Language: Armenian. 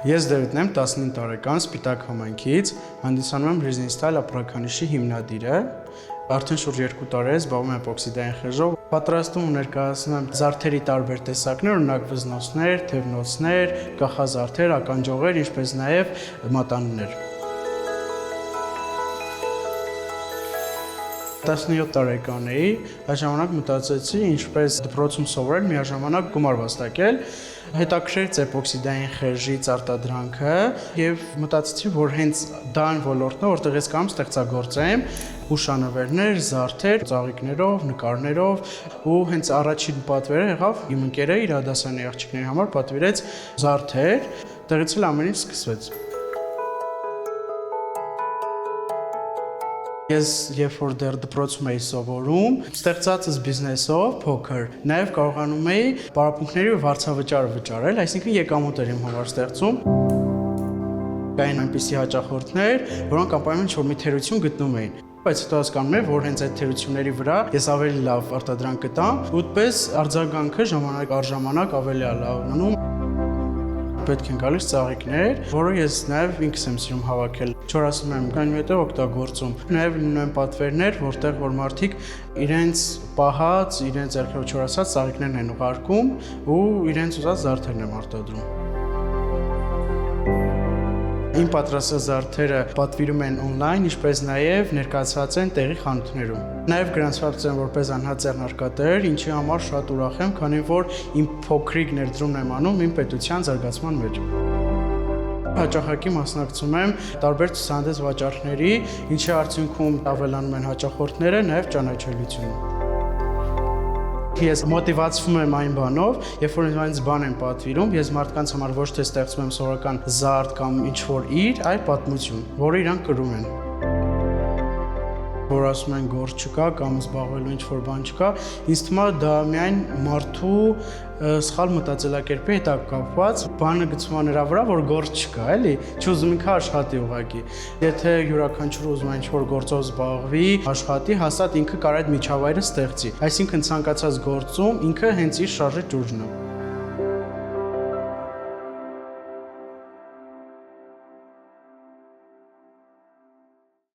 Ես Դեվիդն եմ, 15 տարեկան, Սպիտակ համայնքից, հանդիսանում եմ Resin Style ապրանքանիշի հիմնադիրը։ Արդեն շուրջ 2 տարի է զբաղվում եմ էպոքսիդային խեժով։ Պատրաստում ու ներկայացնում եմ զարդերի տարբեր տեսակներ, օրինակ վզնոցներ, թևնոցներ, կախազարդեր, ականջողեր, ինչպես նաև մատանիներ։ 17 տարեկան էի, այդ ժամանակ մտածեցի ինչպես դպրոցում սովորել միաժամանակ գումար վաստակել, հետաքրքրեց էպոքսիդային խեժից արտադրանքը եւ մտածեցի, որ հենց դա այն ոլորտն է, որտեղ ես կամ ստեղծագործեմ հուշանվերներ, զարդեր, ծաղիկներով, նկարներով ու հենց առաջին պատվերը եղավ իմ ընկերը իր դասարանի աղջիկների համար պատվիրեց զարդեր, դրանից էլ ամեն ինչ սկսվեց։ Ես երբ որ դեռ դպրոցում էի սովորում, ստեղծածս բիզնեսով փոքր, նաև կարողանում էի պարապմունքների ու վարձավճար վճարել, այսինքն եկամուտ էր իմ համար ստեղծում։ Կային այնպիսի հաճախորդներ, որոնք անպայման ինչ-որ մի թերություն գտնում էին։ Բայց հետո հասկանում եմ, որ հենց այդ թերությունների վրա ես ավելի լավ արտադրանք գտամ, ու այդպես արձագանքը ժամանակ առ ժամանակ ավելի լավանում։ Պետք են գալիս ծաղիկներ, որը ես նաև ինքս եմ սիրում հավաքել։ Չոր ասում եմ, այնուհետև օգտագործում։ Նաև լինում են պատվերներ, որտեղ որ մարդիկ իրենց պահած, իրենց ձեռքերով չորացած ծաղիկներն են ուղարկում ու իրենց ուզած զարդերն են արտադրում։ Իմ պատրաստած զարդերը պատվիրում են օնլայն, ինչպես նաև ներկայացված են տեղի խանութներում։ Նաև գրանցված են որպես անհատ ձեռնարկատեր, ինչի համար շատ ուրախ եմ, քանի որ իմ փոքրիկ ներդրումն եմ անում իմ պետության զարգացման մեջ։ Հաճախակի մասնակցում եմ տարբեր ցուցահանդես վաճառքների, ինչի արդյունքում ավելանում են հաճախորդները, նաև ճանաչելիությունը։ Ես մոտիվացվում եմ այն բանով, երբ որ ինձ բան են պատվիրում, ես մարդկանց համար ոչ թե ստեղծում եմ սովորական զարդ կամ ինչ-որ իր, այլ պատմություն, որը իրանք կրում են։ Որ ասում են գործ չկա կամ զբաղվելու ինչ-որ բան չկա, ինձ թվում է դա միայն մարդու սխալ մտածելակերպի հետ կապված, բանը գցվում է նրա վրա, որ գործ չկա, էլի, չուզում ինքը աշխատի ուղղակի։ Եթե յուրաքանչյուրը ուզում է ինչ-որ գործով զբաղվի, աշխատի, հաստատ ինքը կարող է այդ միջավայրը ստեղծի։ Այսինքն ցանկացած գործում ինքը հենց իր շարժի ճուրջն է։